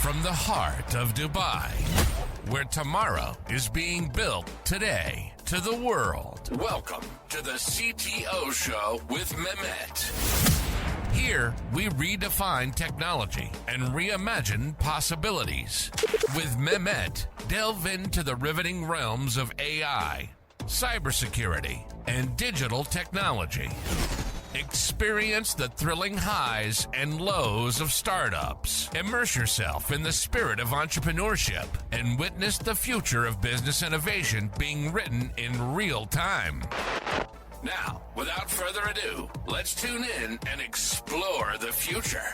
from the heart of Dubai, where tomorrow is being built today, to the world. Welcome to the CTO Show with Mehmet. Here, we redefine technology and reimagine possibilities. With Mehmet, delve into the riveting realms of AI, cybersecurity, and digital technology. Experience the thrilling highs and lows of startups. Immerse yourself in the spirit of entrepreneurship and witness the future of business innovation being written in real time. Now, without further ado, let's tune in and explore the future.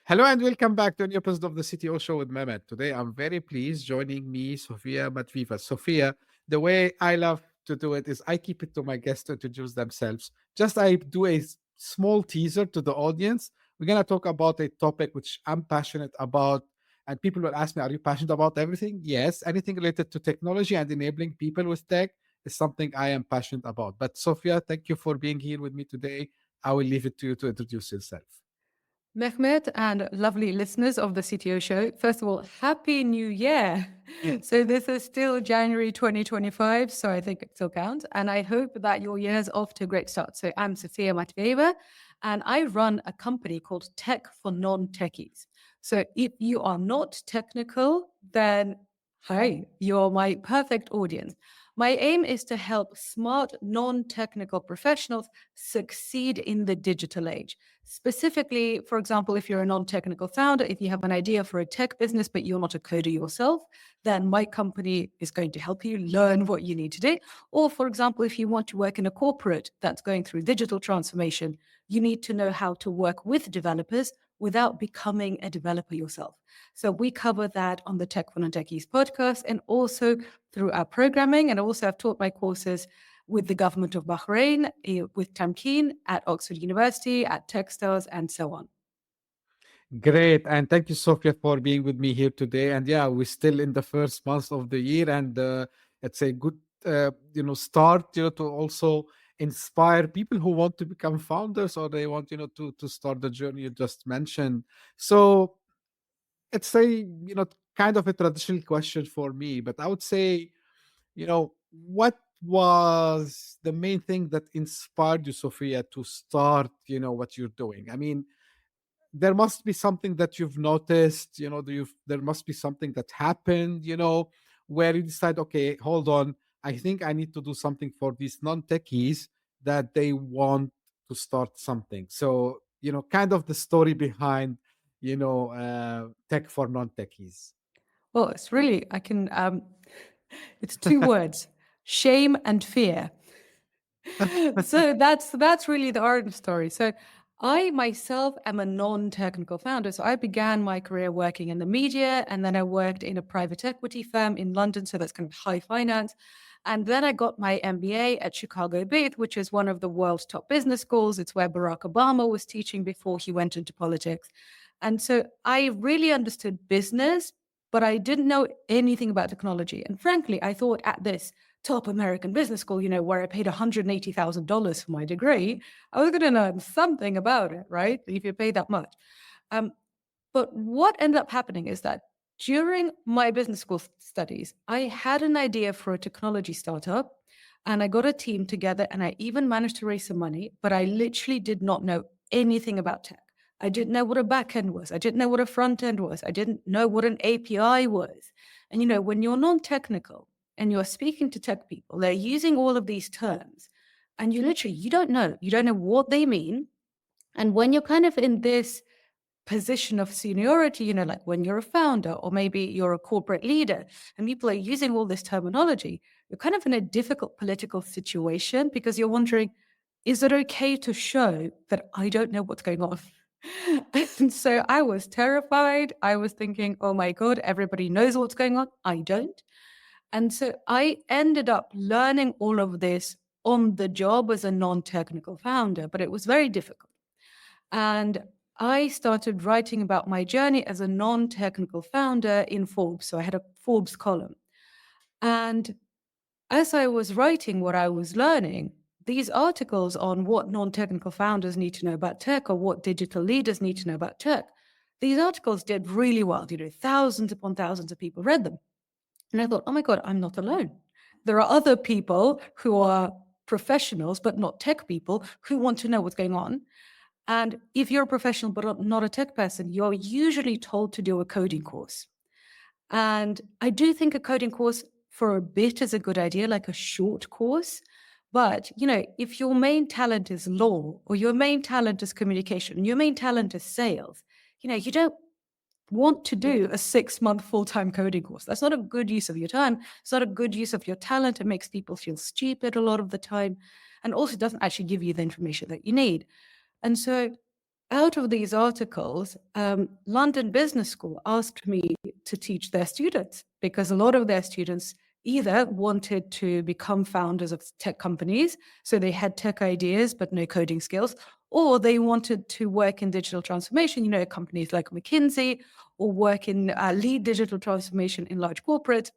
Hello and welcome back to a new episode of the CTO Show with Mehmet. Today, I'm very pleased joining me, Sophia Matveeva. Sophia, the way I love to do it is I keep it to my guests to introduce themselves. Just I do a small teaser to the audience. We're going to talk about a topic which I'm passionate about. And people will ask me, are you passionate about everything? Yes. Anything related to technology and enabling people with tech is something I am passionate about. But Sophia, thank you for being here with me today. I will leave it to you to introduce yourself. Mehmet and lovely listeners of the CTO Show, first of all, Happy New Year. So this is still January 2025, so I think it still counts. And I hope that your year is off to a great start. So I'm Sophia Matveeva, and I run a company called Tech for Non-Techies. So if you are not technical, then hi, you're my perfect audience. My aim is to help smart, non-technical professionals succeed in the digital age. Specifically, for example, if you're a non-technical founder, if you have an idea for a tech business, but you're not a coder yourself, then my company is going to help you learn what you need to do. Or, for example, if you want to work in a corporate that's going through digital transformation, you need to know how to work with developers without becoming a developer yourself. So we cover that on the Tech for Non-Techies podcast and also through our programming. And also I've taught my courses with the government of Bahrain, with Tamkeen, at Oxford University, at Techstars, and so on. Great. And thank you, Sophia, for being with me here today. And yeah, we're still in the first month of the year, and it's a good start to also inspire people who want to become founders, or they want to start the journey you just mentioned. So it's a kind of a traditional question for me, but I would say, what was the main thing that inspired you, Sophia, to start what you're doing? I mean, there must be something that you've noticed, there must be something that happened, where you decide, okay, hold on, I think I need to do something for these non-techies that they want to start something. So, kind of the story behind, tech for non-techies. Well, it's really, it's two words, shame and fear. So that's really the origin story. So I myself am a non-technical founder. So I began my career working in the media, and then I worked in a private equity firm in London. So that's kind of high finance. And then I got my MBA at Chicago Booth, which is one of the world's top business schools. It's where Barack Obama was teaching before he went into politics. And so I really understood business, but I didn't know anything about technology. And frankly, I thought at this top American business school, where I paid $180,000 for my degree, I was going to learn something about it, right? If you pay that much. But what ended up happening is that during my business school studies, I had an idea for a technology startup, and I got a team together, and I even managed to raise some money, but I literally did not know anything about tech. I didn't know what a backend was. I didn't know what a front end was. I didn't know what an API was. And, when you're non-technical and you're speaking to tech people, they're using all of these terms, and you don't know what they mean. And when you're kind of in this position of seniority, like when you're a founder or maybe you're a corporate leader and people are using all this terminology, you're kind of in a difficult political situation because you're wondering, is it okay to show that I don't know what's going on? And so I was terrified. I was thinking, oh my God, everybody knows what's going on. I don't. And so I ended up learning all of this on the job as a non-technical founder, but it was very difficult. And I started writing about my journey as a non-technical founder in Forbes. So I had a Forbes column. And as I was writing what I was learning, these articles on what non-technical founders need to know about tech or what digital leaders need to know about tech These articles did really well. Thousands upon thousands of people read them. And I thought, oh my God, I'm not alone. There are other people who are professionals, but not tech people, who want to know what's going on. And if you're a professional, but not a tech person, you're usually told to do a coding course. And I do think a coding course for a bit is a good idea, like a short course. But, if your main talent is law, or your main talent is communication, and your main talent is sales, you don't want to do a 6-month full-time coding course. That's not a good use of your time. It's not a good use of your talent. It makes people feel stupid a lot of the time. And also doesn't actually give you the information that you need. And so out of these articles, London Business School asked me to teach their students, because a lot of their students either wanted to become founders of tech companies, so they had tech ideas but no coding skills, or they wanted to work in digital transformation, companies like McKinsey, or work in lead digital transformation in large corporates.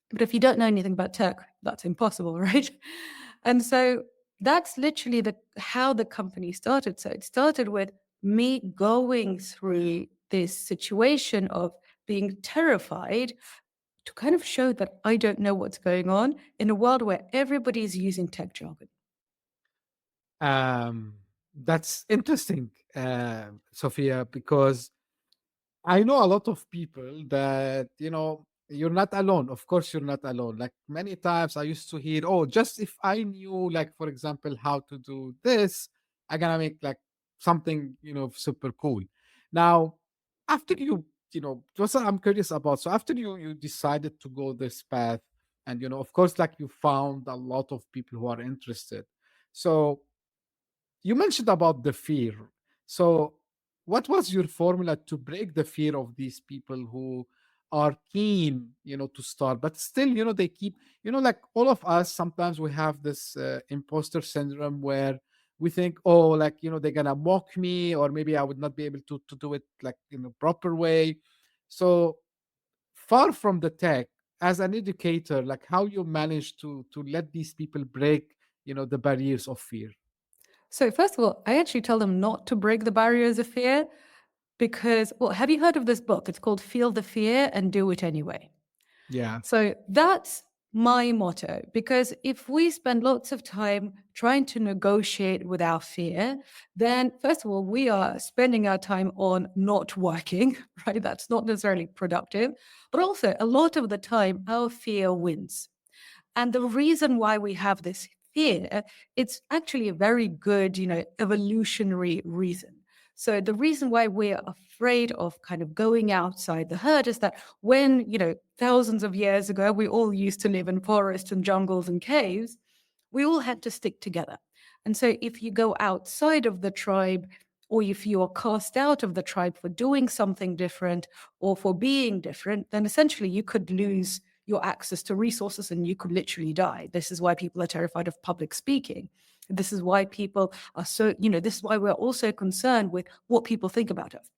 But if you don't know anything about tech, that's impossible, right? And so that's literally how the company started. So it started with me going through this situation of being terrified to kind of show that I don't know what's going on in a world where everybody's using tech jargon. That's interesting, Sophia, because I know a lot of people that, you're not alone. Of course, you're not alone. Like many times I used to hear, oh, just if I knew, like, for example, how to do this, I'm going to make like something, super cool. Now, after just what I'm curious about. So after you decided to go this path and, of course, like you found a lot of people who are interested. So you mentioned about the fear. So, what was your formula to break the fear of these people who are keen, to start, but still, they keep, like all of us, sometimes we have this imposter syndrome where we think, oh, like, they're gonna mock me, or maybe I would not be able to do it like in a proper way. So, far from the tech, as an educator, like how you manage to let these people break, the barriers of fear. So first of all, I actually tell them not to break the barriers of fear because, well, have you heard of this book? It's called Feel the Fear and Do It Anyway. Yeah. So that's my motto, because if we spend lots of time trying to negotiate with our fear, then first of all, we are spending our time on not working, right? That's not necessarily productive, but also a lot of the time our fear wins. And the reason why we have this fear, it's actually a very good, evolutionary reason. So the reason why we're afraid of kind of going outside the herd is that when, thousands of years ago, we all used to live in forests and jungles and caves, we all had to stick together. And so if you go outside of the tribe, or if you are cast out of the tribe for doing something different or for being different, then essentially you could lose your access to resources and you could literally die. This is why people are terrified of public speaking. This is why people are so, this is why we're also concerned with what people think about us.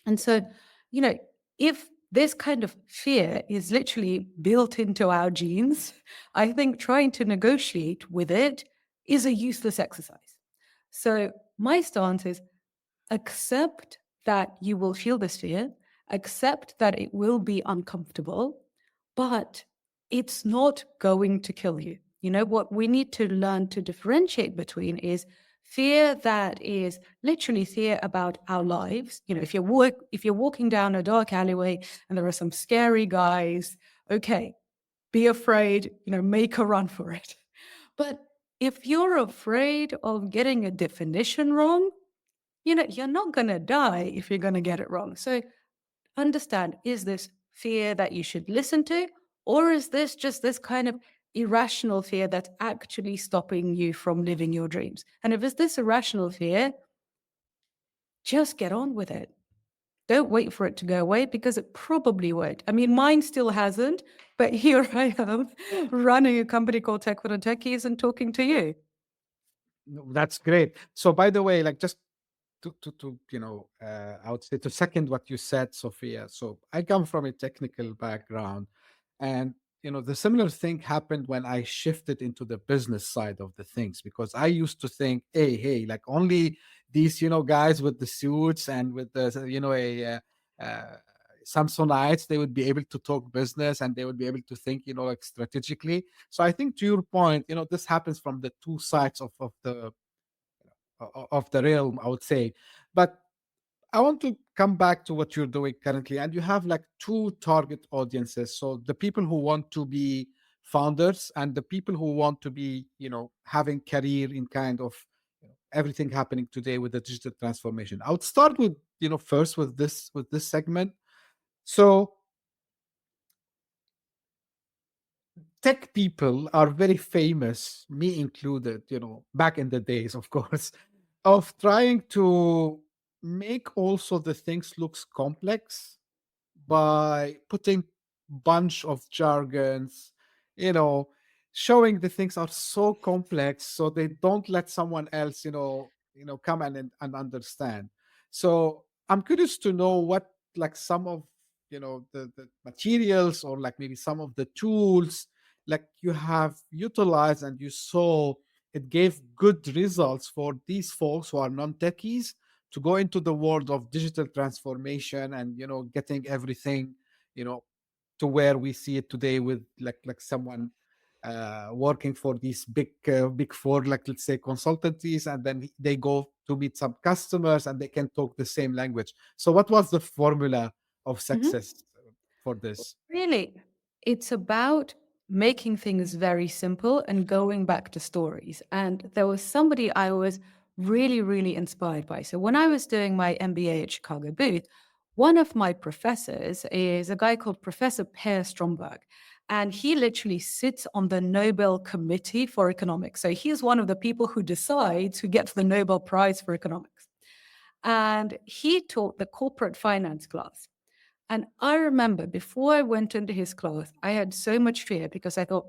And so, if this kind of fear is literally built into our genes, I think trying to negotiate with it is a useless exercise. So my stance is accept that you will feel this fear, accept that it will be uncomfortable, but it's not going to kill you. What we need to learn to differentiate between is fear that is literally fear about our lives. If you're walking down a dark alleyway and there are some scary guys, okay, be afraid, make a run for it. But if you're afraid of getting a definition wrong, you're not going to die if you're going to get it wrong. So understand, is this fear that you should listen to, or is this just this kind of irrational fear that's actually stopping you from living your dreams? And if it's this irrational fear, just get on with it. Don't wait for it to go away, because it probably won't. I mean, mine still hasn't, but here I am running a company called Non-Techies and talking to you. That's great. So, by the way, like just to I would say to second what you said, Sophia. So I come from a technical background, and the similar thing happened when I shifted into the business side of the things, because I used to think, hey, like only these, guys with the suits and with the, Samsonites, they would be able to talk business and they would be able to think, like strategically. So I think to your point, this happens from the two sides of the realm, I would say. But I want to come back to what you're doing currently, and you have like two target audiences. So the people who want to be founders and the people who want to be, having career in kind of everything happening today with the digital transformation. I would start with, first with this segment. So tech people are very famous, me included, back in the days, of course, of trying to make also the things looks complex by putting bunch of jargons, you know, showing the things are so complex so they don't let someone else, come and understand. So I'm curious to know what like some of the materials or like maybe some of the tools like you have utilized and you saw it gave good results for these folks who are non-techies to go into the world of digital transformation and getting everything you know to where we see it today with like someone working for these big four, like let's say consultancies, and then they go to meet some customers and they can talk the same language. So what was the formula of Mhm. success for this? Really, it's about making things very simple and going back to stories. And there was somebody I was really, really inspired by. So when I was doing my MBA at Chicago Booth, one of my professors is a guy called Professor Per Stromberg. And he literally sits on the Nobel Committee for Economics. So he's one of the people who decides who gets the Nobel Prize for Economics. And he taught the corporate finance class. And I remember before I went into his class, I had so much fear because I thought,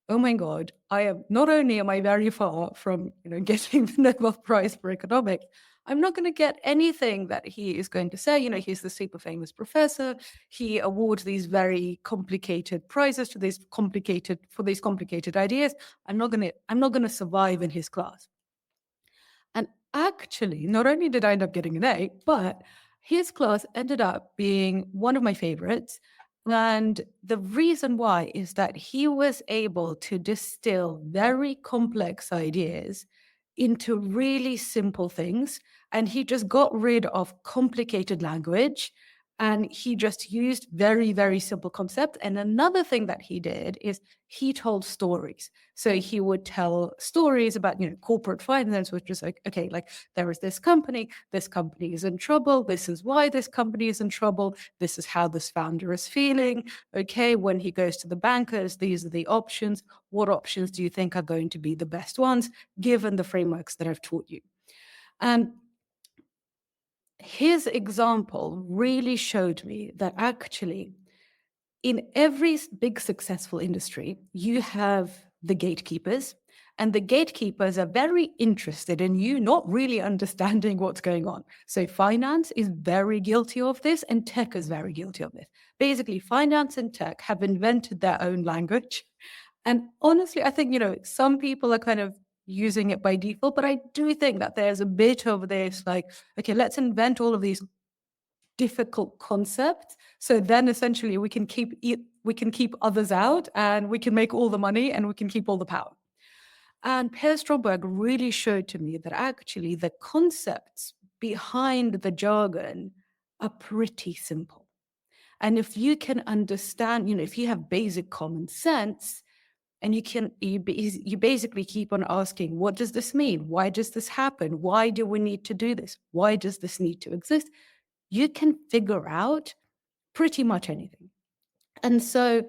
oh my God, I am not only am I very far from getting the Nobel Prize for Economics, I'm not going to get anything that he is going to say. He's the super famous professor. He awards these very complicated prizes to these complicated ideas. I'm not going to survive in his class. And actually, not only did I end up getting an A, but his class ended up being one of my favorites. And the reason why is that he was able to distill very complex ideas into really simple things. And he just got rid of complicated language and he just used very, very simple concepts. And another thing that he did is he told stories. So he would tell stories about, corporate finance, which is like, okay, like there is this company is in trouble. This is why this company is in trouble. This is how this founder is feeling. Okay, when he goes to the bankers, these are the options. What options do you think are going to be the best ones, given the frameworks that I've taught you? And his example really showed me that actually in every big successful industry, you have the gatekeepers, and the gatekeepers are very interested in you not really understanding what's going on. So finance is very guilty of this, and tech is very guilty of this. Basically, finance and tech have invented their own language. And honestly, I think, some people are kind of using it by default, but I do think that there's a bit of this like, okay, let's invent all of these difficult concepts. So then essentially we can keep others out and we can make all the money and we can keep all the power. And Per Stromberg really showed to me that actually the concepts behind the jargon are pretty simple. And if you can understand, if you have basic common sense, and you basically keep on asking, what does this mean? Why does this happen? Why do we need to do this? Why does this need to exist? You can figure out pretty much anything. And so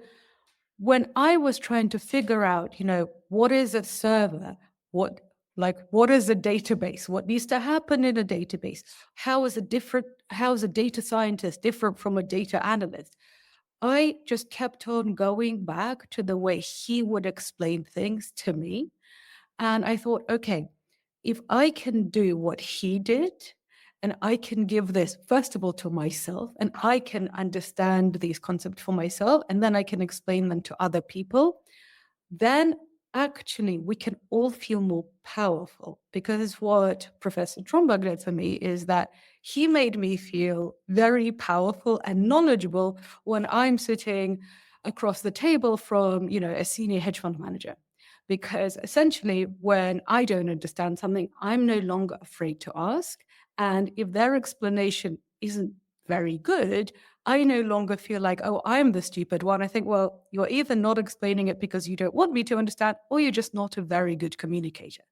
when I was trying to figure out, what is a server? What is a database? What needs to happen in a database? How is a data scientist different from a data analyst? I just kept on going back to the way he would explain things to me. And I thought, okay, if I can do what he did, and I can give this, first of all, to myself, and I can understand these concepts for myself, and then I can explain them to other people, then actually we can all feel more powerful, because what Professor Tromberg did for me is that he made me feel very powerful and knowledgeable when I'm sitting across the table from, a senior hedge fund manager. Because essentially, when I don't understand something, I'm no longer afraid to ask. And if their explanation isn't very good, I no longer feel like, oh, I'm the stupid one. I think, well, you're either not explaining it because you don't want me to understand, or you're just not a very good communicator.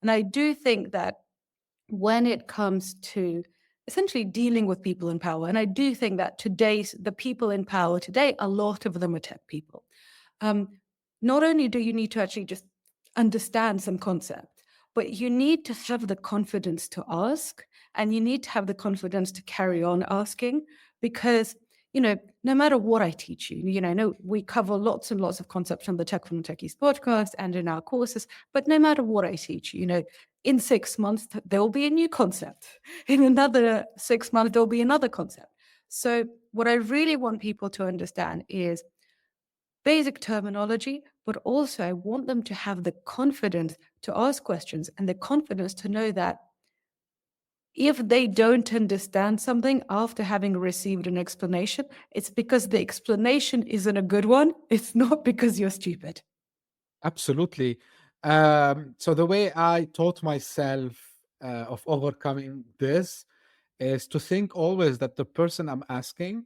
And I do think that when it comes to essentially dealing with people in power, and I do think that the people in power today, a lot of them are tech people. Not only do you need to actually just understand some concept, but you need to have the confidence to ask, and you need to have the confidence to carry on asking, because no matter what I teach you, no, we cover lots and lots of concepts on the Tech for Non-Techies podcast and in our courses, but no matter what I teach you, in 6 months, there will be a new concept. In another 6 months, there'll be another concept. So what I really want people to understand is basic terminology, but also I want them to have the confidence to ask questions and the confidence to know that if they don't understand something after having received an explanation, it's because the explanation isn't a good one. It's not because you're stupid. Absolutely. So the way I taught myself of overcoming this is to think always that the person I'm asking,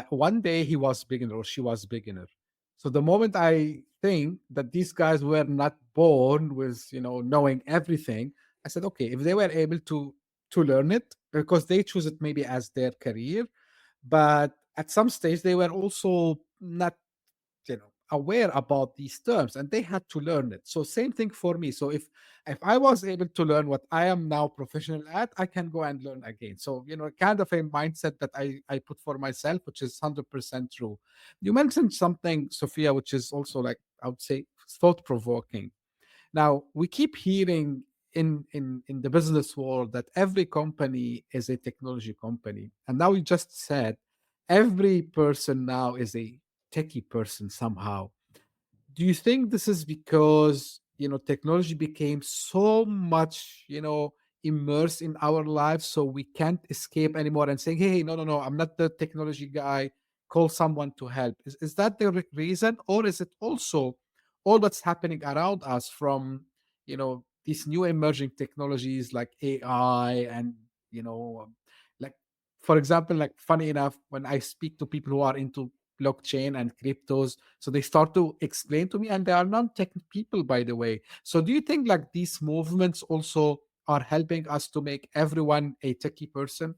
one day he was beginner or she was beginner. So the moment I think that these guys were not born with knowing everything, I said, okay, if they were able to learn it because they choose it maybe as their career, but at some stage they were also not aware about these terms and they had to learn it. So same thing for me. So if I was able to learn what I am now professional at, I can go and learn again. So kind of a mindset that I put for myself, which is 100% true. You mentioned something, Sophia, which is also, like, I would say, thought provoking. Now we keep hearing in the business world that every company is a technology company, and now you just said every person now is a techie person somehow. Do you think this is because technology became so much immersed in our lives, so we can't escape anymore and saying, hey, no, no, no, I'm not the technology guy, call someone to help? Is that the reason, or is it also all that's happening around us from these new emerging technologies like AI and like, for example, like, funny enough, when I speak to people who are into blockchain and cryptos, so they start to explain to me, and they are non-tech people, by the way. So do you think like these movements also are helping us to make everyone a techie person?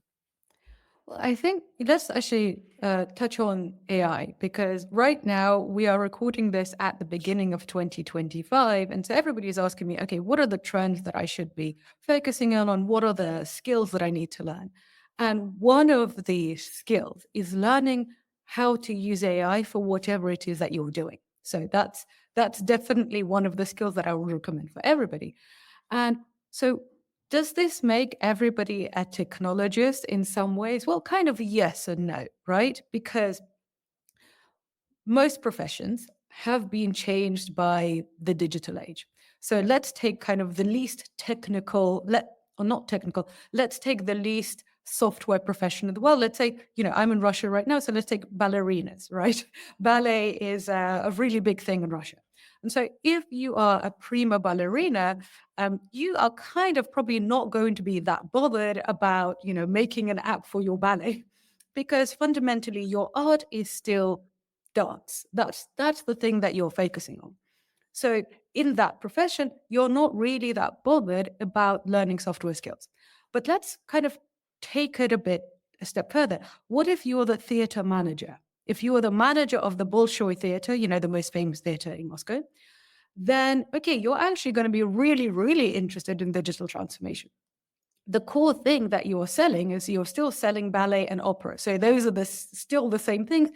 Well, I think let's actually touch on AI, because right now we are recording this at the beginning of 2025. And so everybody is asking me, okay, what are the trends that I should be focusing on? What are the skills that I need to learn? And one of the skills is learning how to use AI for whatever it is that you're doing. So that's definitely one of the skills that I would recommend for everybody. And so does this make everybody a technologist in some ways? Well, kind of yes and no, right? Because most professions have been changed by the digital age. So let's take kind of the least technical, or not technical, let's take the least software profession in the world. Let's say, I'm in Russia right now, so let's take ballerinas, right? Ballet is a really big thing in Russia. And so if you are a prima ballerina, you are kind of probably not going to be that bothered about, making an app for your ballet, because fundamentally your art is still dance. That's the thing that you're focusing on. So in that profession, you're not really that bothered about learning software skills. But let's kind of take it a step further. What if you're the theater manager? If you are the manager of the Bolshoi Theater, the most famous theater in Moscow, then, okay, you're actually going to be really, really interested in digital transformation. The core thing that you're selling is you're still selling ballet and opera. So those are still the same things,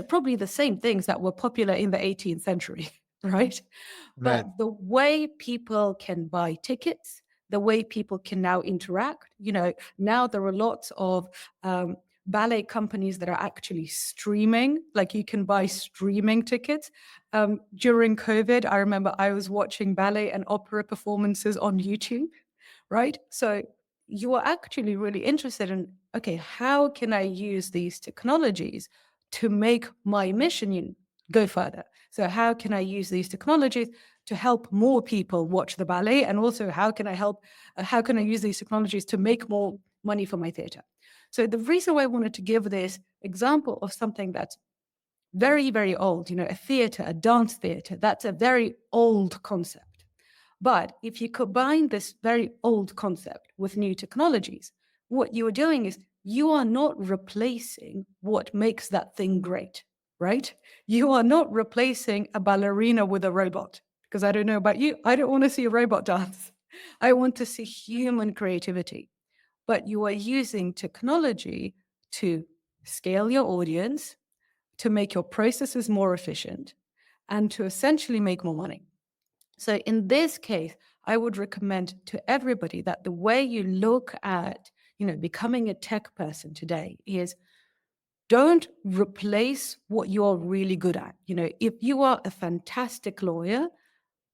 probably the same things that were popular in the 18th century, right? Right. But the way people can buy tickets, the way people can now interact, now there are lots of ballet companies that are actually streaming, like you can buy streaming tickets. During COVID, I remember I was watching ballet and opera performances on YouTube, right? So you are actually really interested in, okay, how can I use these technologies to make my mission go further? So how can I use these technologies to help more people watch the ballet? And also how can I use these technologies to make more money for my theater? So the reason why I wanted to give this example of something that's very, very old, a theater, a dance theater, that's a very old concept. But if you combine this very old concept with new technologies, what you are doing is you are not replacing what makes that thing great, right? You are not replacing a ballerina with a robot. Because I don't know about you, I don't want to see a robot dance. I want to see human creativity. But you are using technology to scale your audience, to make your processes more efficient, and to essentially make more money. So in this case, I would recommend to everybody that the way you look at, becoming a tech person today is don't replace what you're really good at. If you are a fantastic lawyer,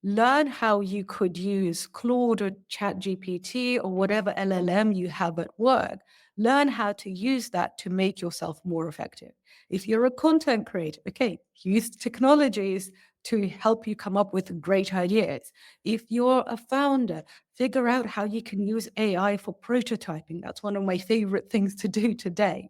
learn how you could use Claude or ChatGPT or whatever LLM you have at work. Learn how to use that to make yourself more effective. If you're a content creator, okay, use technologies to help you come up with great ideas. If you're a founder, figure out how you can use AI for prototyping. That's one of my favorite things to do today.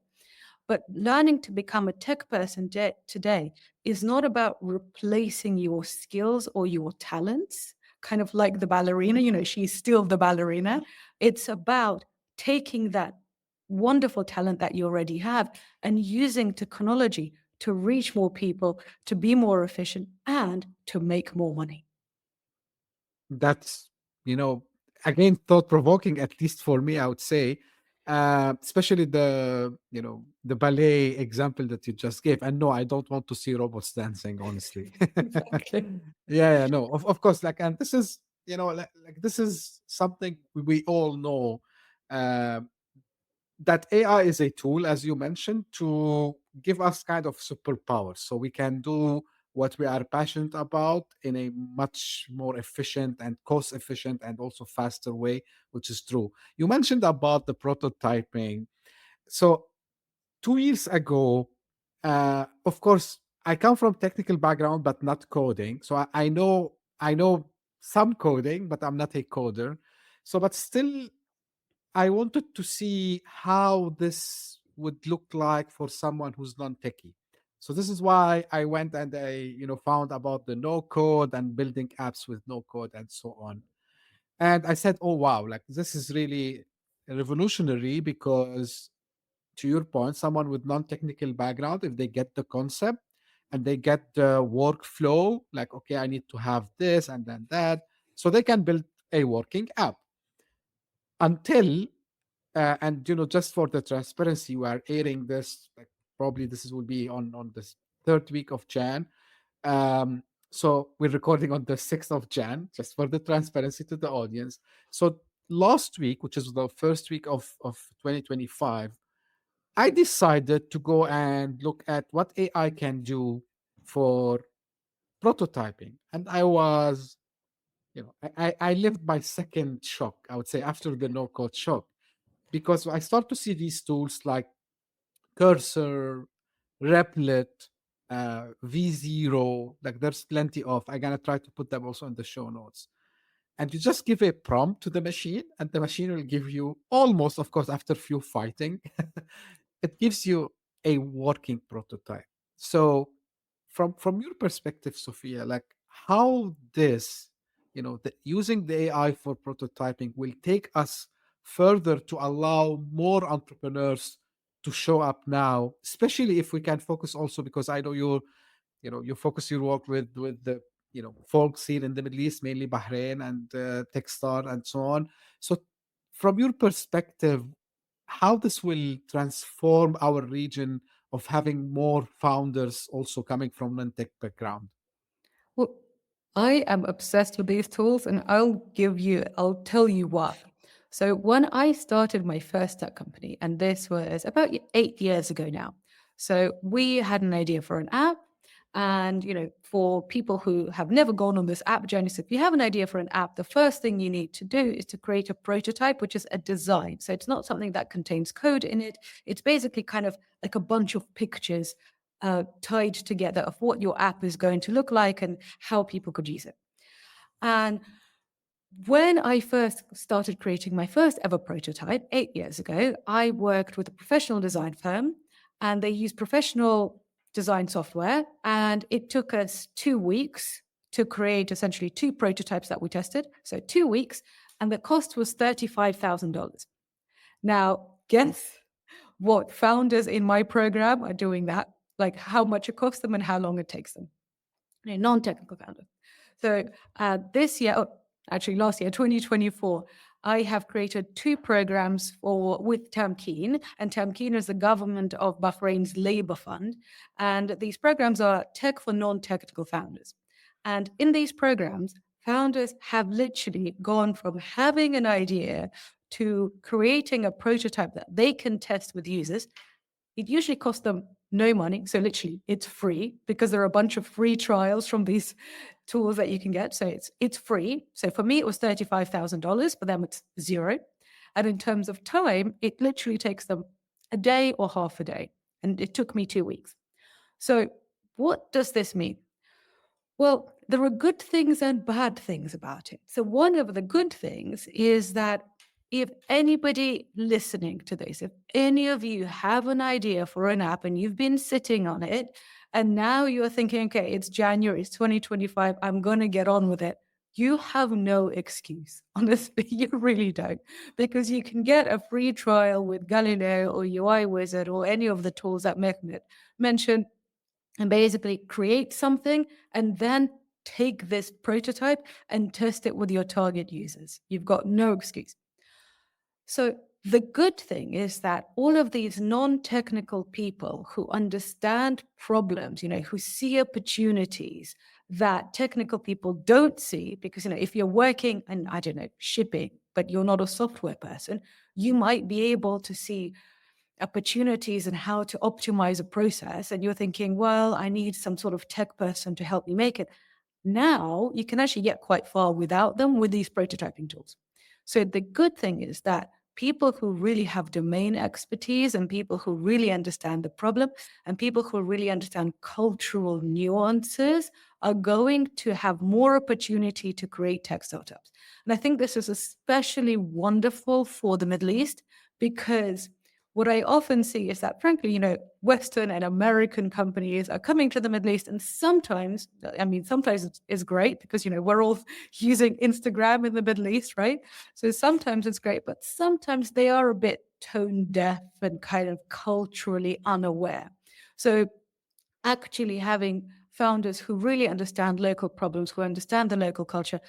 But learning to become a tech person today is not about replacing your skills or your talents, kind of like the ballerina, she's still the ballerina. It's about taking that wonderful talent that you already have and using technology to reach more people, to be more efficient, and to make more money. That's, you know, again, thought provoking, at least for me, I would say, especially the ballet example that you just gave. And no, I don't want to see robots dancing, honestly. Exactly. Yeah, no, of course. And this is, like this is something we all know. Uh, that AI is a tool, as you mentioned, to give us kind of superpowers so we can do what we are passionate about in a much more efficient and cost efficient and also faster way, which is true. You mentioned about the prototyping. So 2 years ago, of course, I come from technical background, but not coding. So I know some coding, but I'm not a coder. So, but still, I wanted to see how this would look like for someone who's non-techie. So this is why I went and I found about the no code and building apps with no code and so on. And I said, oh wow, like this is really revolutionary because to your point, someone with non-technical background, if they get the concept and they get the workflow, like, okay, I need to have this and then that, so they can build a working app until and just for the transparency, we are airing this like probably will be on this third week of Jan. So we're recording on the 6th of Jan, just for the transparency to the audience. So last week, which is the first week of 2025, I decided to go and look at what AI can do for prototyping. And I was, I lived my second shock, I would say, after the no code shock, because I start to see these tools like Cursor, Replit, V0, like there's plenty of. I'm gonna try to put them also in the show notes. And you just give a prompt to the machine, and the machine will give you almost, of course, after few fighting, it gives you a working prototype. So, from your perspective, Sophia, like how this, using the AI for prototyping will take us further to allow more entrepreneurs to show up now, especially if we can focus also because I know you focus your work with the folks here in the Middle East, mainly Bahrain and Techstar and so on. So from your perspective, how this will transform our region of having more founders also coming from non-tech background? Well, I am obsessed with these tools and I'll tell you why. So when I started my first tech company, and this was about 8 years ago now, so we had an idea for an app. And, for people who have never gone on this app journey, so if you have an idea for an app, the first thing you need to do is to create a prototype, which is a design. So it's not something that contains code in it. It's basically kind of like a bunch of pictures tied together of what your app is going to look like and how people could use it. And when I first started creating my first ever prototype 8 years ago, I worked with a professional design firm, and they use professional design software. And it took us 2 weeks to create essentially 2 prototypes that we tested. So 2 weeks, and the cost was $35,000. Now, guess what founders in my program are doing that, like how much it costs them and how long it takes them. Non-technical founders. So this year, actually last year, 2024, I have created 2 programs with Tamkeen, and Tamkeen is the government of Bahrain's labor fund. And these programs are tech for non-technical founders. And in these programs, founders have literally gone from having an idea to creating a prototype that they can test with users. It usually costs them no money. So literally it's free, because there are a bunch of free trials from these tools that you can get. So it's free. So for me, it was $35,000. For them, it's zero. And in terms of time, it literally takes them a day or half a day. And it took me 2 weeks. So what does this mean? Well, there are good things and bad things about it. So one of the good things is that if anybody listening to this, if any of you have an idea for an app and you've been sitting on it, and now you're thinking, okay, it's January, it's 2025, I'm going to get on with it. You have no excuse. Honestly, you really don't. Because you can get a free trial with Galileo or UI Wizard or any of the tools that Mehmet mentioned, and basically create something and then take this prototype and test it with your target users. You've got no excuse. So the good thing is that all of these non-technical people who understand problems, who see opportunities that technical people don't see, because, if you're working in, I don't know, shipping, but you're not a software person, you might be able to see opportunities and how to optimize a process. And you're thinking, well, I need some sort of tech person to help me make it. Now you can actually get quite far without them with these prototyping tools. So the good thing is that people who really have domain expertise and people who really understand the problem and people who really understand cultural nuances are going to have more opportunity to create tech startups. And I think this is especially wonderful for the Middle East, because what I often see is that, frankly, Western and American companies are coming to the Middle East, and sometimes it's great because, we're all using Instagram in the Middle East, right? So sometimes it's great, but sometimes they are a bit tone deaf and kind of culturally unaware. So actually having founders who really understand local problems, who understand the local culture,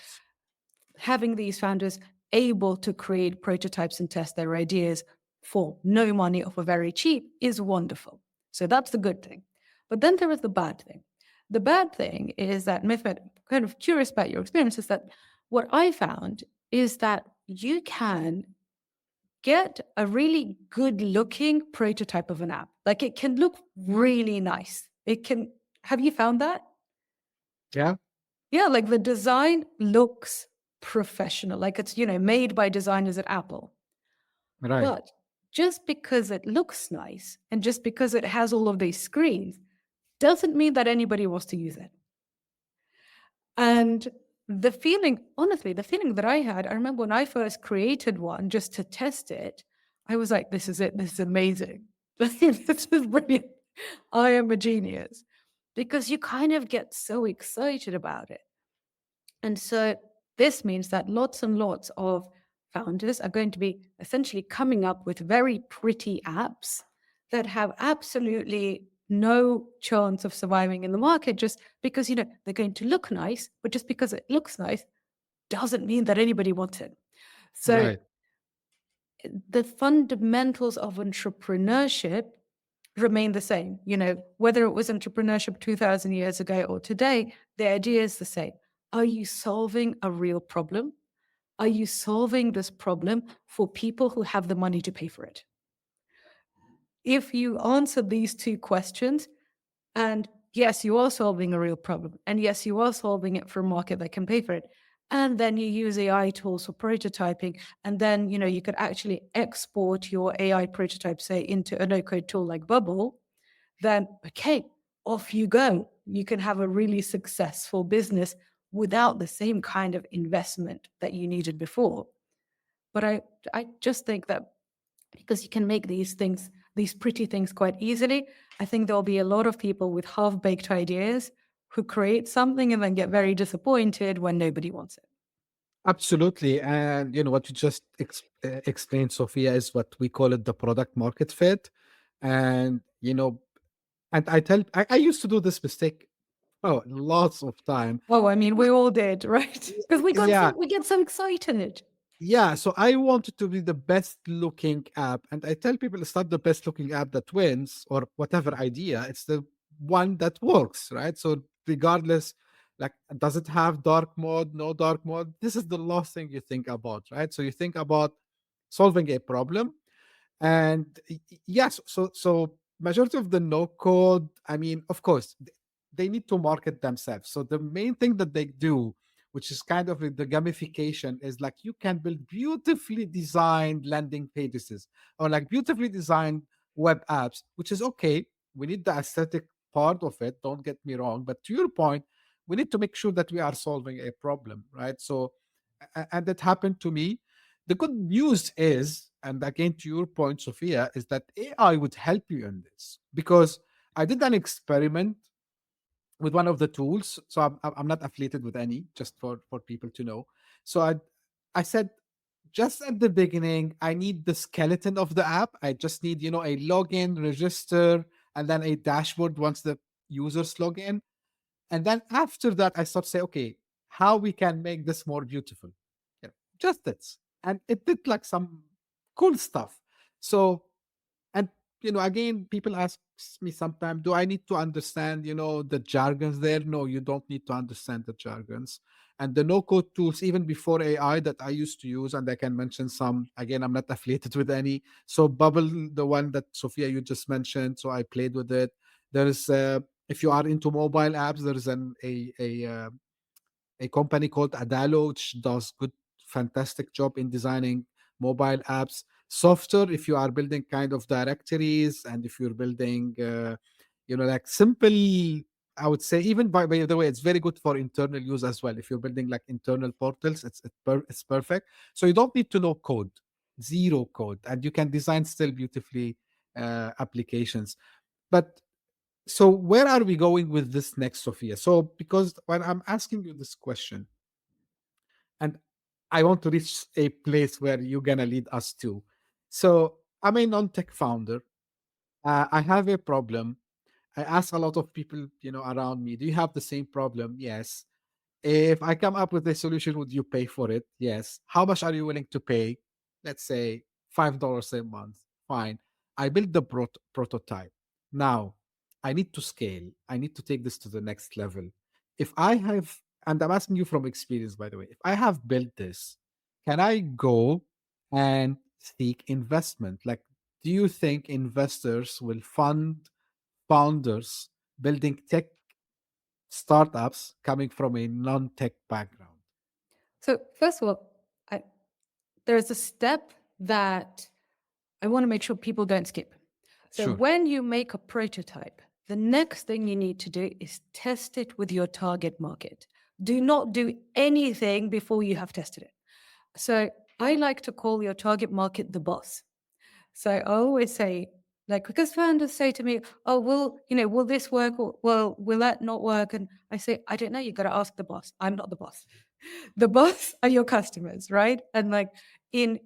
having these founders able to create prototypes and test their ideas for no money or for very cheap is wonderful. So that's the good thing. But then there is the bad thing. The bad thing is that, Mehmet, kind of curious about your experience, is that what I found is that you can get a really good looking prototype of an app. Like, it can look really nice. Have you found that? Yeah. Yeah, like the design looks professional, like it's, made by designers at Apple. Right. But just because it looks nice and just because it has all of these screens doesn't mean that anybody wants to use it. And the feeling that I had, I remember when I first created one just to test it, I was like, this is it. This is amazing. This is brilliant. I am a genius. Because you kind of get so excited about it. And so this means that lots and lots of founders are going to be essentially coming up with very pretty apps that have absolutely no chance of surviving in the market, just because, they're going to look nice, but just because it looks nice doesn't mean that anybody wants it. So Right. the fundamentals of entrepreneurship remain the same. Whether it was entrepreneurship 2000 years ago or today, the idea is the same. Are you solving a real problem? are you solving this problem for people who have the money to pay for it? If you answer these two questions, and yes, you are solving a real problem, and yes, you are solving it for a market that can pay for it, and then you use AI tools for prototyping, and then you could actually export your AI prototype, say, into a no-code tool like Bubble, then okay, off you go. You can have a really successful business without the same kind of investment that you needed before. But I just think that because you can make these things, these pretty things, quite easily, I think there'll be a lot of people with half-baked ideas who create something and then get very disappointed when nobody wants it. Absolutely. And what you just explained, Sophia, is what we call it the product market fit. And and I used to do this mistake lots of time. Oh, I mean, we all did, right? Because Yeah. we get so excited. Yeah, so I want it to be the best looking app. And I tell people it's not the best looking app that wins or whatever idea, it's the one that works, right? So regardless, like, does it have dark mode, no dark mode? This is the last thing you think about, right? So you think about solving a problem. And yes, so majority of the no code, I mean, of course, they need to market themselves. So the main thing that they do, which is kind of like the gamification, is like you can build beautifully designed landing pages or like beautifully designed web apps, which is okay. We need the aesthetic part of it, don't get me wrong, but to your point, we need to make sure that we are solving a problem, right? So and that happened to me. The good news is, and again to your point, Sophia, is that AI would help you in this, because I did an experiment with one of the tools. So I'm not affiliated with any, just for people to know. So I said, just at the beginning, I need the skeleton of the app. I just need, a login, register, and then a dashboard once the users log in. And then after that, I start to say, okay, how we can make this more beautiful. Just this. And it did like some cool stuff. So, and again, people ask me sometimes, do I need to understand, the jargons there? No, you don't need to understand the jargons. And the no-code tools, even before AI, that I used to use, and I can mention some. Again, I'm not affiliated with any. So Bubble, the one that Sophia you just mentioned, so I played with it. There's if you are into mobile apps, there's a company called Adalo, which does good, fantastic job in designing mobile apps. Software, if you are building kind of directories, and if you're building, like simple, I would say, even by the way, it's very good for internal use as well. If you're building like internal portals, it's perfect. So you don't need to know code, zero code, and you can design still beautifully applications. But so where are we going with this next, Sophia? So because when I'm asking you this question, and I want to reach a place where you're gonna lead us to. So I'm a non-tech founder. I have a problem. I ask a lot of people, around me, do you have the same problem? Yes. If I come up with a solution, would you pay for it? Yes. How much are you willing to pay? Let's say $5 a month. Fine. I build the prototype. Now, I need to scale. I need to take this to the next level. If I have, and I'm asking you from experience, by the way, if I have built this, can I go and seek investment? Like, do you think investors will fund founders building tech startups coming from a non-tech background? So first of all, there's a step that I want to make sure people don't skip. So Sure. when you make a prototype, the next thing you need to do is test it with your target market. Do not do anything before you have tested it. So I like to call your target market the boss. So I always say, like, because founders say to me, "Oh, will this work? Or, well, will that not work?" And I say, "I don't know. You got to ask the boss. I'm not the boss. The boss are your customers, right?" And like in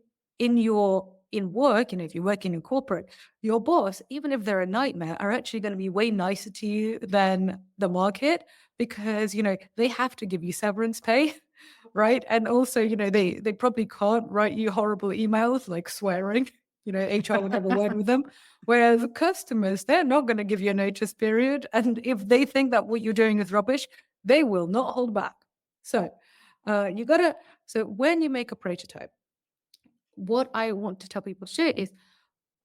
work, if you work in a corporate, your boss, even if they're a nightmare, are actually going to be way nicer to you than the market, because they have to give you severance pay. Right. And also, they probably can't write you horrible emails like swearing. HR would have a word with them. Whereas customers, they're not going to give you a notice period. And if they think that what you're doing is rubbish, they will not hold back. So you got to So when you make a prototype, what I want to tell people to do is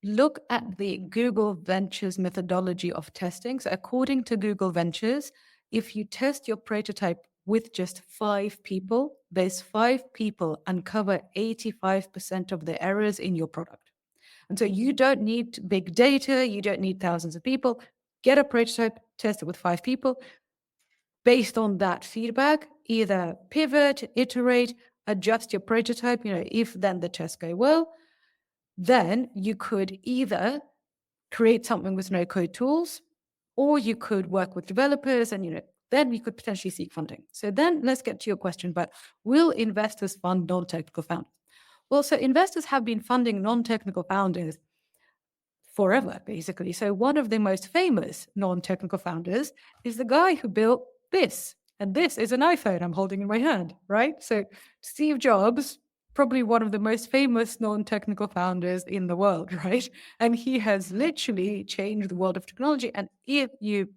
look at the Google Ventures methodology of testing. So according to Google Ventures, if you test your prototype with just 5 people, those 5 people uncover 85% of the errors in your product. And so you don't need big data, you don't need thousands of people. Get a prototype, test it with 5 people. Based on that feedback, either pivot, iterate, adjust your prototype. If then the tests go well, then you could either create something with no code tools, or you could work with developers and, then we could potentially seek funding. So then let's get to your question, but will investors fund non-technical founders? Well, so investors have been funding non-technical founders forever, basically. So one of the most famous non-technical founders is the guy who built this. And this is an iPhone I'm holding in my hand, right? So Steve Jobs, probably one of the most famous non-technical founders in the world, right? And he has literally changed the world of technology. And if you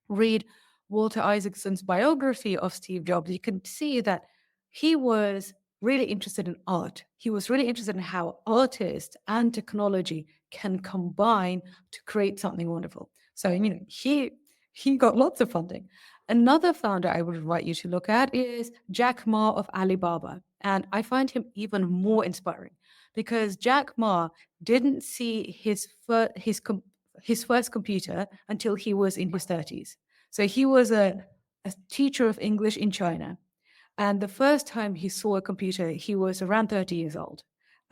read Walter Isaacson's biography of Steve Jobs, you can see that he was really interested in art. He was really interested in how artists and technology can combine to create something wonderful. So, he got lots of funding. Another founder I would invite you to look at is Jack Ma of Alibaba. And I find him even more inspiring because Jack Ma didn't see his first computer until he was in his 30s. So he was a teacher of English in China. And the first time he saw a computer, he was around 30 years old.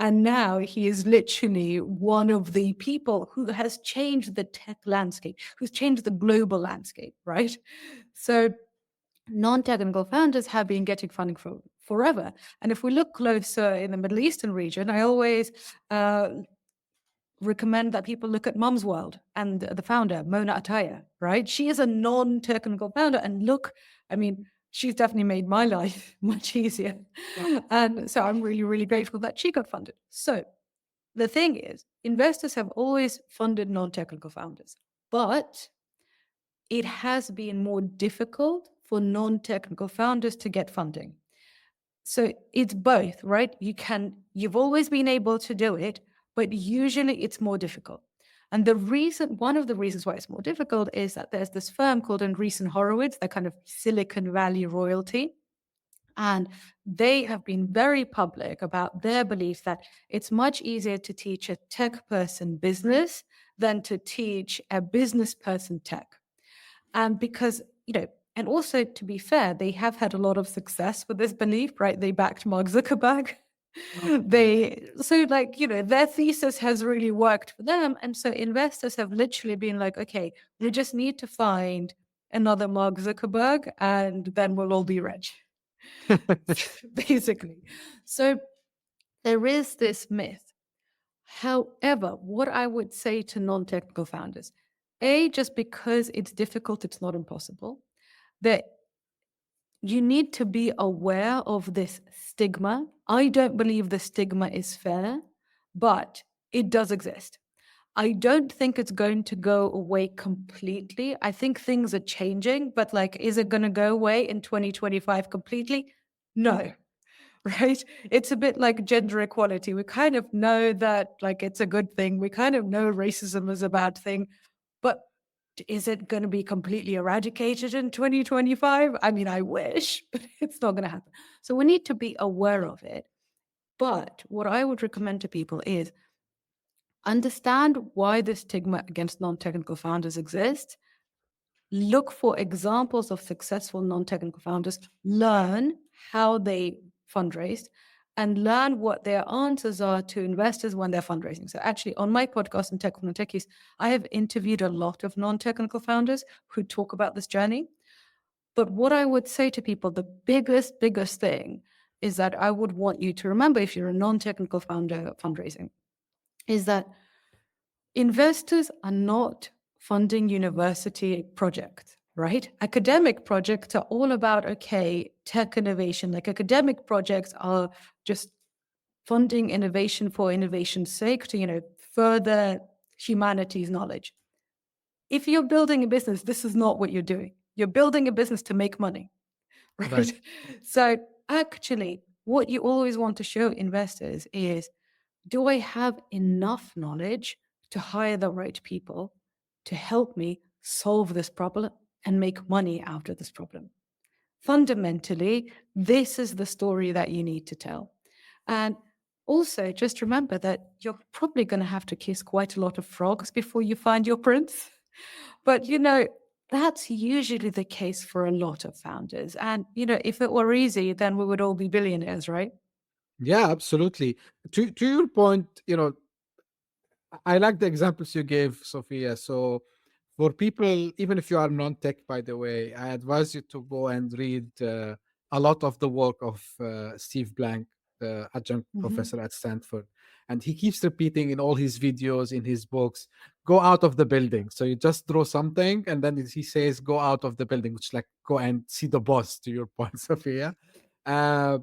And now he is literally one of the people who has changed the tech landscape, who's changed the global landscape, right? So non-technical founders have been getting funding for forever. And if we look closer in the Middle Eastern region, I always recommend that people look at Mum's World and the founder, Mona Ataya, right? She is a non-technical founder. And look, she's definitely made my life much easier. And so I'm really, really grateful that she got funded. So the thing is, investors have always funded non-technical founders, but it has been more difficult for non-technical founders to get funding. So it's both, right? You've always been able to do it, but usually it's more difficult. And one of the reasons why it's more difficult is that there's this firm called Andreessen Horowitz, they're kind of Silicon Valley royalty. And they have been very public about their belief that it's much easier to teach a tech person business than to teach a business person tech. And because, and also to be fair, they have had a lot of success with this belief, right? They backed Mark Zuckerberg. Their thesis has really worked for them. And so investors have literally been like, okay, we just need to find another Mark Zuckerberg and then we'll all be rich. Basically. So there is this myth. However, what I would say to non-technical founders, just because it's difficult, it's not impossible, that you need to be aware of this stigma. I don't believe the stigma is fair, but it does exist. I don't think it's going to go away completely. I think things are changing, but is it going to go away in 2025 completely? No, right? It's a bit like gender equality. We kind of know that it's a good thing. We kind of know racism is a bad thing, but is it going to be completely eradicated in 2025? I wish, but it's not going to happen. So we need to be aware of it. But what I would recommend to people is understand why the stigma against non-technical founders exists. Look for examples of successful non-technical founders, learn how they fundraised, and learn what their answers are to investors when they're fundraising. So actually, on my podcast, Non-Techies, I have interviewed a lot of non-technical founders who talk about this journey. But what I would say to people, the biggest thing is that I would want you to remember if you're a non-technical founder fundraising, is that investors are not funding university projects, right? Academic projects are all about, tech innovation. Academic projects are just funding innovation for innovation's sake to, further humanity's knowledge. If you're building a business, this is not what you're doing. You're building a business to make money, right? So actually, what you always want to show investors is, do I have enough knowledge to hire the right people to help me solve this problem and make money out of this problem? Fundamentally, this is the story that you need to tell. And also, just remember that you're probably going to have to kiss quite a lot of frogs before you find your prince. But, that's usually the case for a lot of founders. And, if it were easy, then we would all be billionaires, right? Yeah, absolutely. To your point, I like the examples you gave, Sophia. So for people, even if you are non-tech, by the way, I advise you to go and read a lot of the work of Steve Blank, the adjunct professor at Stanford. And he keeps repeating in all his videos, in his books, go out of the building. So you just draw something, and then he says, go out of the building, which like go and see the boss, to your point, Sophia. Uh,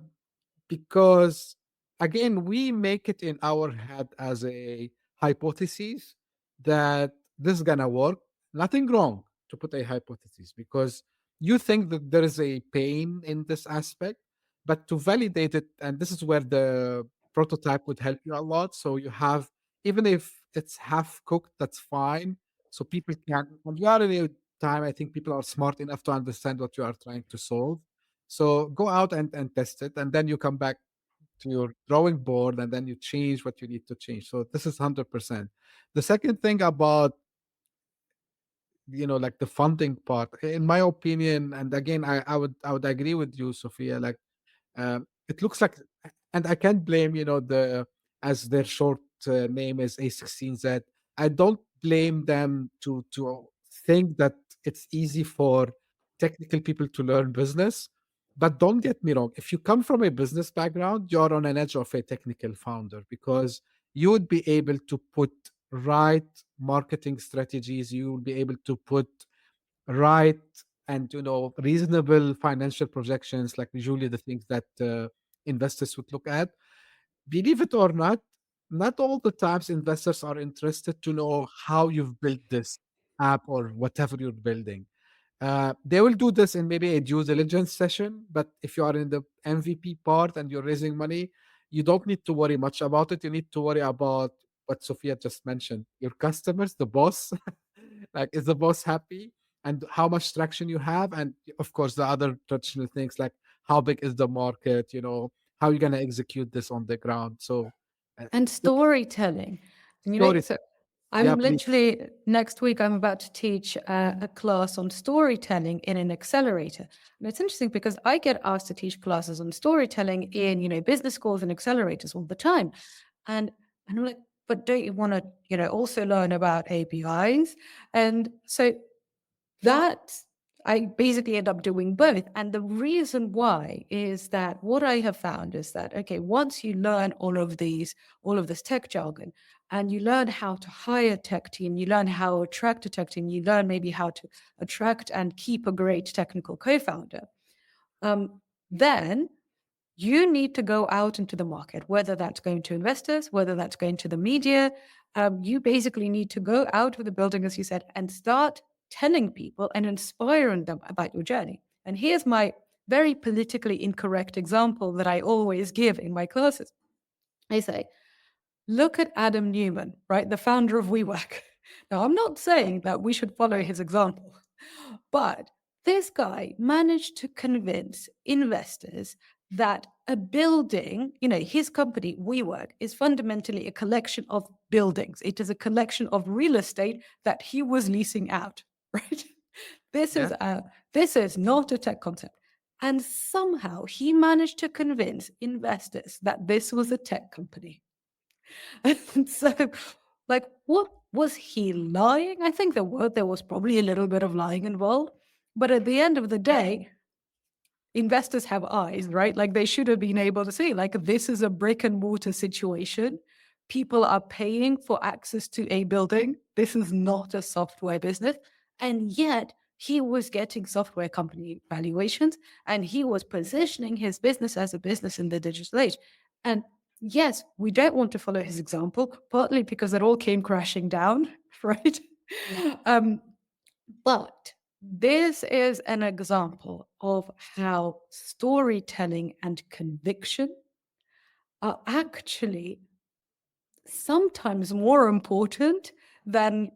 because again, we make it in our head as a hypothesis that this is gonna work. Nothing wrong to put a hypothesis, because you think that there is a pain in this aspect, but to validate it, and this is where the prototype would help you a lot. So you have, even if it's half cooked, that's fine. So people can, when you are in a time, I think people are smart enough to understand what you are trying to solve. So go out and test it, and then you come back to your drawing board, and then you change what you need to change. So this is 100%. The second thing about, like the funding part, in my opinion, and again, I would agree with you, Sophia. Like, it looks like, and I can't blame, the, as their short name is A16Z. I don't blame them to think that it's easy for technical people to learn business. But don't get me wrong, if you come from a business background, you're on an edge of a technical founder, because you would be able to put right marketing strategies, you will be able to put right and reasonable financial projections, like usually the things that investors would look at. Believe it or not all the times investors are interested to know how you've built this app or whatever you're building. They will do this in maybe a due diligence session, but if you are in the MVP part and you're raising money, you don't need to worry much about it. You need to worry about what Sophia just mentioned, your customers, the boss. Like, is the boss happy? And how much traction you have? And of course, the other traditional things, like how big is the market? How are you going to execute this on the ground? So, And storytelling. And story. so Yeah, I'm please. literally, next week, I'm about to teach a class on storytelling in an accelerator. And it's interesting because I get asked to teach classes on storytelling in, business schools and accelerators all the time. And I'm like, but don't you want to, also learn about APIs? And so that I basically end up doing both. And the reason why is that what I have found is that, okay, once you learn all of this tech jargon, and you learn how to hire a tech team, you learn how to attract a tech team, you learn maybe how to attract and keep a great technical co-founder, then you need to go out into the market, whether that's going to investors, whether that's going to the media. You basically need to go out of the building, as you said, and start telling people and inspiring them about your journey. And here's my very politically incorrect example that I always give in my classes. I say, look at Adam Newman, right? The founder of WeWork. Now, I'm not saying that we should follow his example, but this guy managed to convince investors that a building, his company, WeWork, is fundamentally a collection of buildings. It is a collection of real estate that he was leasing out, right? This is not a tech concept. And somehow he managed to convince investors that this was a tech company. And so, like, what was he lying? I think there was probably a little bit of lying involved. But at the end of the day, investors have eyes, right? Like, they should have been able to see, like, this is a brick and mortar situation. People are paying for access to a building. This is not a software business. And yet he was getting software company valuations, and he was positioning his business as a business in the digital age. And yes, we don't want to follow his example, partly because it all came crashing down, right? But this is an example of how storytelling and conviction are actually sometimes more important than,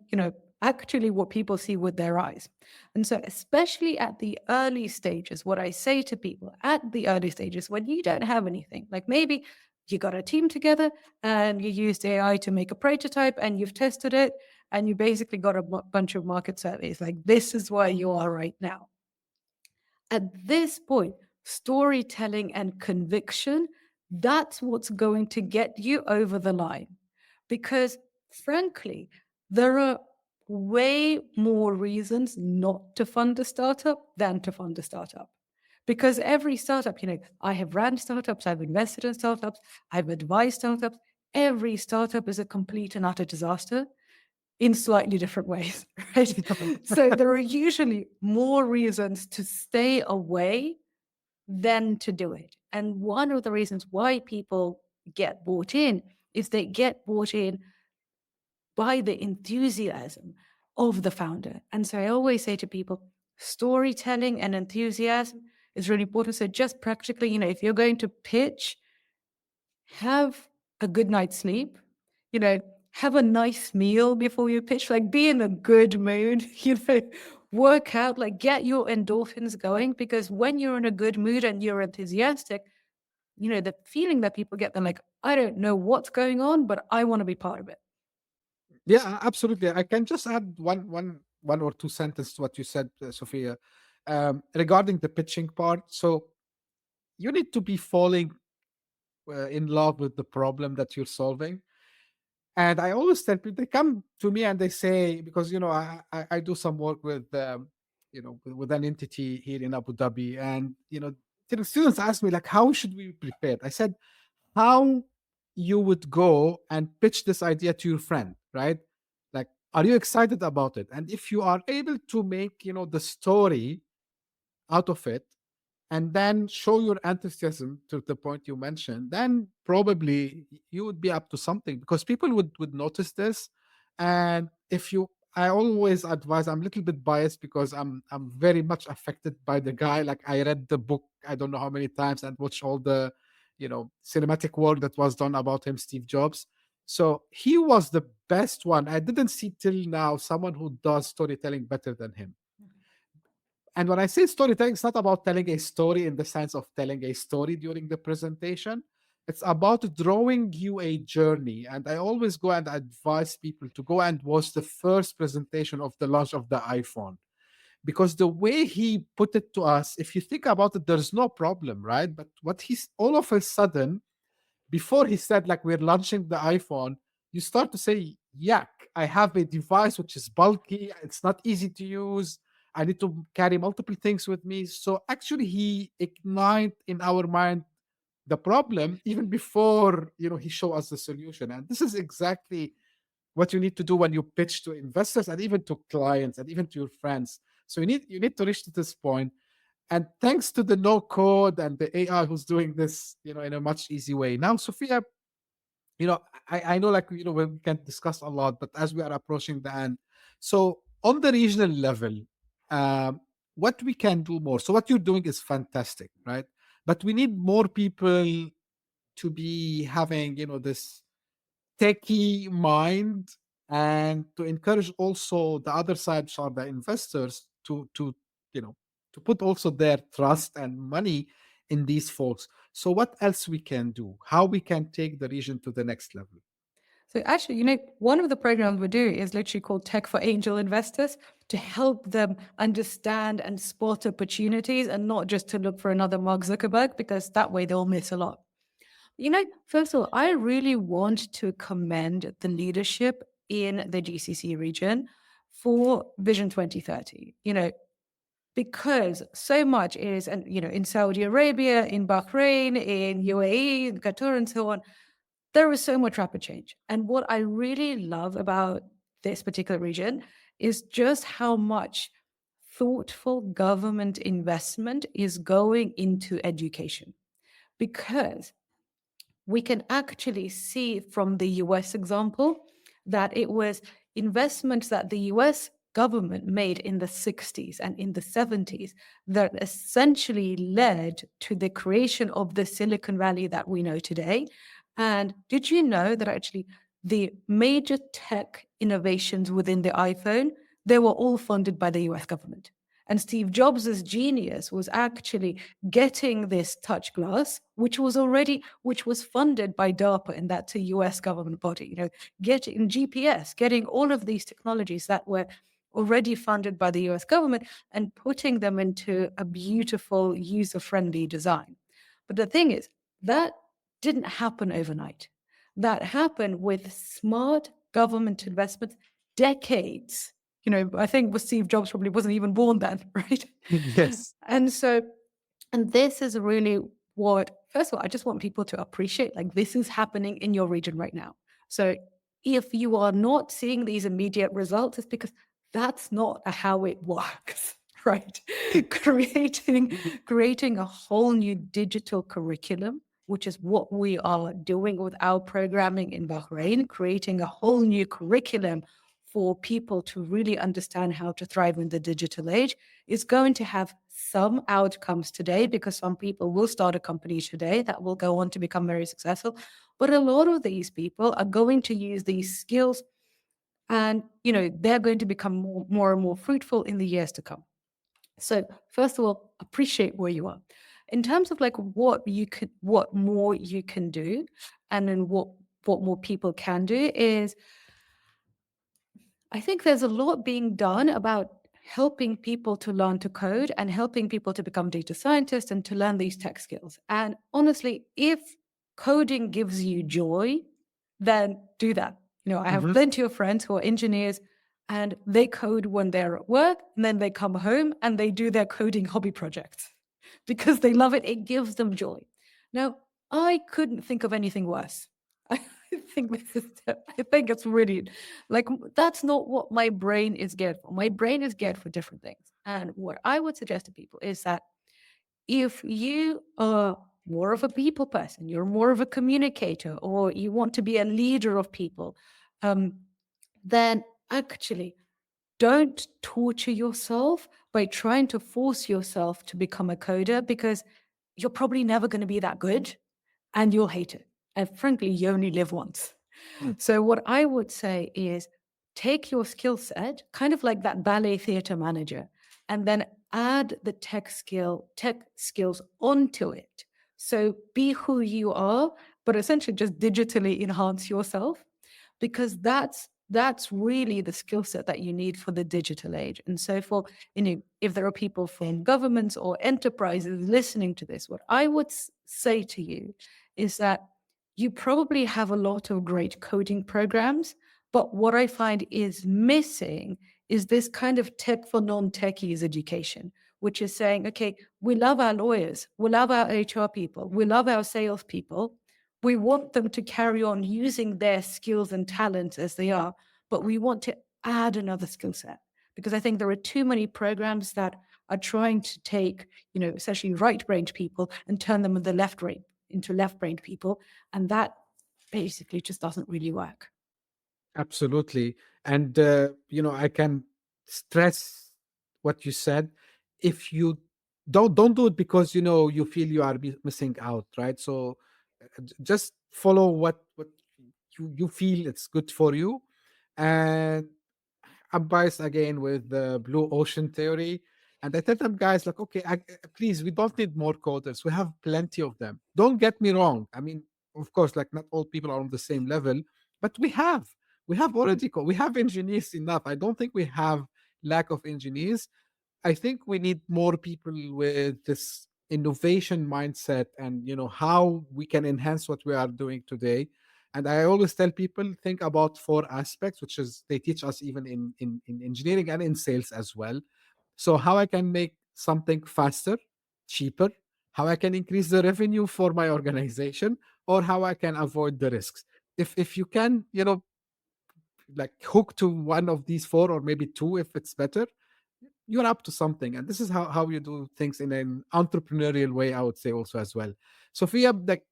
actually what people see with their eyes. And so, especially at the early stages, what I say to people at the early stages, when you don't have anything, like maybe you got a team together and you used AI to make a prototype and you've tested it and you basically got a bunch of market surveys, like this is where you are right now. At this point, storytelling and conviction, that's what's going to get you over the line. Because frankly, there are way more reasons not to fund a startup than to fund a startup. Because every startup, I have ran startups, I've invested in startups, I've advised startups. Every startup is a complete and utter disaster in slightly different ways, right? So there are usually more reasons to stay away than to do it. And one of the reasons why people get bought in is they get bought in by the enthusiasm of the founder. And so I always say to people, storytelling and enthusiasm is really important. So just practically, if you're going to pitch, have a good night's sleep, have a nice meal before you pitch, like be in a good mood, work out, like get your endorphins going, because when you're in a good mood and you're enthusiastic, the feeling that people get, they're like, I don't know what's going on, but I want to be part of it. Yeah, absolutely. I can just add one or two sentences to what you said, Sophia, regarding the pitching part. So you need to be falling in love with the problem that you're solving. And I always tell people, they come to me and they say, because I do some work with with an entity here in Abu Dhabi, and the students ask me like, how should we be prepared? I said, how you would go and pitch this idea to your friend, right? Like, are you excited about it? And if you are able to make the story out of it, and then show your enthusiasm to the point you mentioned, then probably you would be up to something, because people would notice this. And if you I always advise, I'm a little bit biased because I'm very much affected by the guy. Like, I read the book I don't know how many times and watched all the cinematic work that was done about him, Steve Jobs. So he was the best one. I didn't see till now someone who does storytelling better than him. And when I say storytelling, it's not about telling a story in the sense of telling a story during the presentation. It's about drawing you a journey. And I always go and advise people to go and watch the first presentation of the launch of the iPhone. Because the way he put it to us, if you think about it, there's no problem, right? But what he's all of a sudden, before he said, like, we're launching the iPhone, you start to say, yuck, I have a device which is bulky, it's not easy to use, I need to carry multiple things with me. So actually he ignite in our mind the problem even before he show us the solution. And this is exactly what you need to do when you pitch to investors and even to clients and even to your friends. So you need to reach to this point. And thanks to the no code and the AI who's doing this, in a much easy way. Now, Sophia, I know, like, we can discuss a lot, but as we are approaching the end, so on the regional level, um, what we can do more. So what you're doing is fantastic, right? But we need more people to be having, this techie mind, and to encourage also the other side, which are the investors, to you know to put also their trust and money in these folks. So what else we can do, how we can take the region to the next level? So actually, one of the programs we do is literally called Tech for Angel Investors, to help them understand and spot opportunities and not just to look for another Mark Zuckerberg, because that way they'll miss a lot. First of all, I really want to commend the leadership in the GCC region for Vision 2030. Because so much is, and in Saudi Arabia, in Bahrain, in UAE, in Qatar, and so on, there is so much rapid change. And what I really love about this particular region is just how much thoughtful government investment is going into education. Because we can actually see from the US example that it was investments that the US government made in the 60s and in the 70s that essentially led to the creation of the Silicon Valley that we know today. And did you know that actually the major tech innovations within the iPhone, they were all funded by the US government? And Steve Jobs' genius was actually getting this touch glass, which was funded by DARPA, and that's a US government body, getting GPS, getting all of these technologies that were already funded by the US government and putting them into a beautiful, user-friendly design. But the thing is, that didn't happen overnight. That happened with smart government investments, decades. I think with Steve Jobs probably wasn't even born then, right? Yes. And this is really what, first of all, I just want people to appreciate, like, this is happening in your region right now. So if you are not seeing these immediate results, it's because that's not how it works, right? Creating a whole new digital curriculum, which is what we are doing with our programming in Bahrain, creating a whole new curriculum for people to really understand how to thrive in the digital age, is going to have some outcomes today, because some people will start a company today that will go on to become very successful. But a lot of these people are going to use these skills, and they're going to become more and more fruitful in the years to come. So first of all, appreciate where you are. In terms of like what more you can do, and then what more people can do is, I think there's a lot being done about helping people to learn to code and helping people to become data scientists and to learn these tech skills. And honestly, if coding gives you joy, then do that. I have plenty of friends who are engineers, and they code when they're at work, and then they come home and they do their coding hobby projects because they love it. It gives them joy. Now, I couldn't think of anything worse. I think it's really, like, that's not what my brain is geared for. My brain is geared for different things. And what I would suggest to people is that if you are more of a people person, you're more of a communicator, or you want to be a leader of people, then actually don't torture yourself by trying to force yourself to become a coder, because you're probably never going to be that good and you'll hate it. And frankly, you only live once. So what I would say is, take your skill set, kind of like that ballet theater manager, and then add the tech skills onto it. So be who you are, but essentially just digitally enhance yourself, because that's really the skill set that you need for the digital age. And so for, if there are people from governments or enterprises listening to this, what I would say to you is that you probably have a lot of great coding programs, but what I find is missing is this kind of tech for non-techies education, which is saying, okay, we love our lawyers, we love our HR people, we love our salespeople. We want them to carry on using their skills and talents as they are, but we want to add another skill set, because I think there are too many programs that are trying to take, essentially right-brained people and turn them into left-brained people, and that basically just doesn't really work. Absolutely. And, I can stress what you said. If you don't do it because, you feel you are missing out, right? So just follow what you feel it's good for you. And I'm biased again with the blue ocean theory. And I tell them, guys, like, okay, please, we don't need more coders. We have plenty of them. Don't get me wrong. I mean, of course, like, not all people are on the same level, but we have already, we have engineers enough. I don't think we have lack of engineers. I think we need more people with this innovation mindset, and how we can enhance what we are doing today. And I always tell people, think about 4 aspects, which is they teach us even in engineering and in sales as well. So how I can make something faster, cheaper, how I can increase the revenue for my organization, or how I can avoid the risks. If you can, like, hook to one of these 4, or maybe 2 if it's better, you're up to something. And this is how you do things in an entrepreneurial way, I would say, also as well. Sophia, like,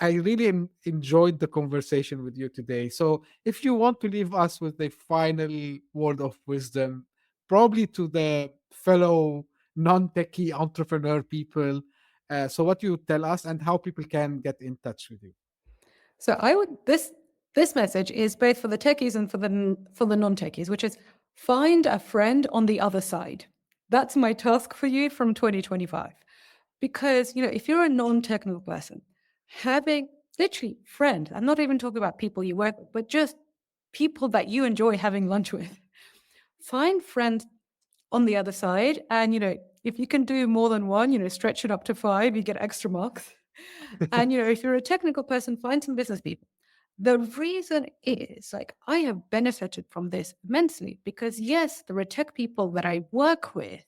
I really enjoyed the conversation with you today. So, if you want to leave us with a final word of wisdom, probably to the fellow non-techie entrepreneur people, so what you tell us and how people can get in touch with you. So I would this message is both for the techies and for the non-techies, which is find a friend on the other side. That's my task for you from 2025. Because, if you're a non-technical person, having literally friends, I'm not even talking about people you work with, but just people that you enjoy having lunch with. Find friends on the other side. And, if you can do more than one, stretch it up to 5, you get extra marks. And, if you're a technical person, find some business people. The reason is like I have benefited from this immensely because, yes, there are tech people that I work with,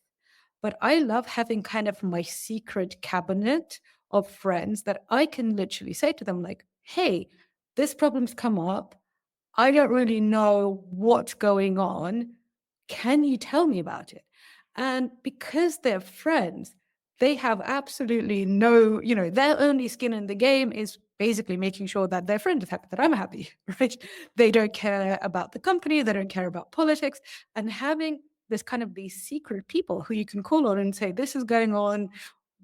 but I love having kind of my secret cabinet of friends that I can literally say to them, like, hey, this problem's come up. I don't really know what's going on. Can you tell me about it? And because they're friends, they have absolutely no, their only skin in the game is basically making sure that their friend is happy, that I'm happy, right? They don't care about the company, they don't care about politics. And having this kind of these secret people who you can call on and say, this is going on,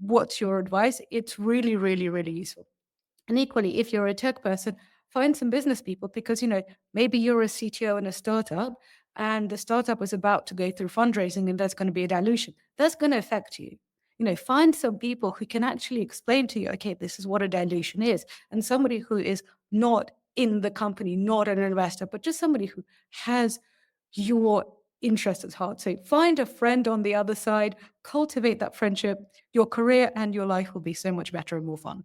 what's your advice? It's really, really, really useful. And equally, if you're a tech person, find some business people because, maybe you're a CTO in a startup and the startup is about to go through fundraising and there's going to be a dilution. That's going to affect you. Find some people who can actually explain to you, okay, this is what a dilution is. And somebody who is not in the company, not an investor, but just somebody who has your interest at heart. So find a friend on the other side, cultivate that friendship. Your career and your life will be so much better and more fun.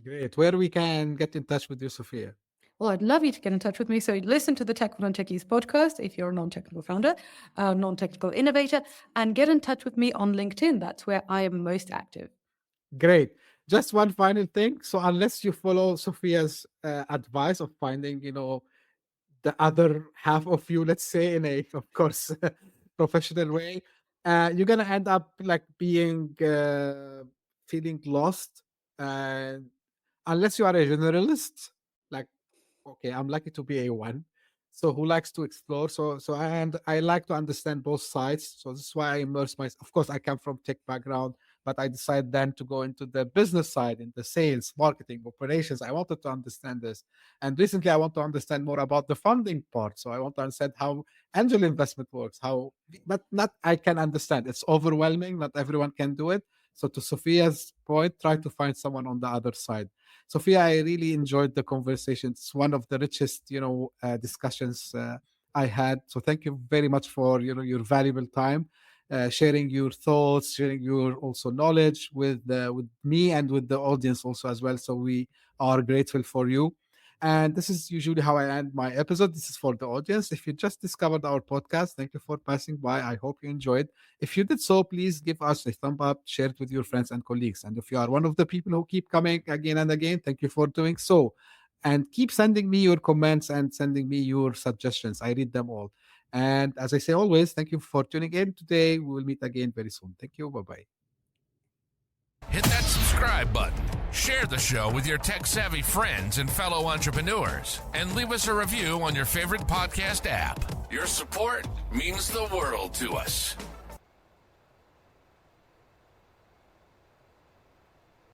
Great. Where we can get in touch with you, Sophia? Well, I'd love you to get in touch with me. So listen to the Tech for Non-Techies podcast if you're a non-technical founder, a non-technical innovator, and get in touch with me on LinkedIn. That's where I am most active. Great. Just one final thing. So unless you follow Sophia's advice of finding, the other half of you, let's say, in a, of course, professional way, you're gonna end up like being feeling lost. And unless you are a generalist, like, okay, I'm lucky to be A1. So who likes to explore? And I like to understand both sides. So this is why I immerse myself. Of course, I come from tech background, but I decided then to go into the business side, in the sales, marketing, operations. I wanted to understand this. And recently I want to understand more about the funding part. So I want to understand how angel investment works, but not I can understand. It's overwhelming. Not everyone can do it. So to Sophia's point, try to find someone on the other side. Sophia, I really enjoyed the conversation. It's one of the richest, discussions I had. So thank you very much for your valuable time, sharing your thoughts, sharing your also knowledge with me and with the audience also as well. So we are grateful for you. And this is usually how I end my episode. This is for the audience. If you just discovered our podcast, thank you for passing by. I hope you enjoyed. If you did so, please give us a thumb up, share it with your friends and colleagues. And if you are one of the people who keep coming again and again, thank you for doing so. And keep sending me your comments and sending me your suggestions. I read them all. And as I say always, thank you for tuning in today. We will meet again very soon. Thank you. Bye-bye. Hit that subscribe button, share the show with your tech-savvy friends and fellow entrepreneurs, and leave us a review on your favorite podcast app. Your support means the world to us.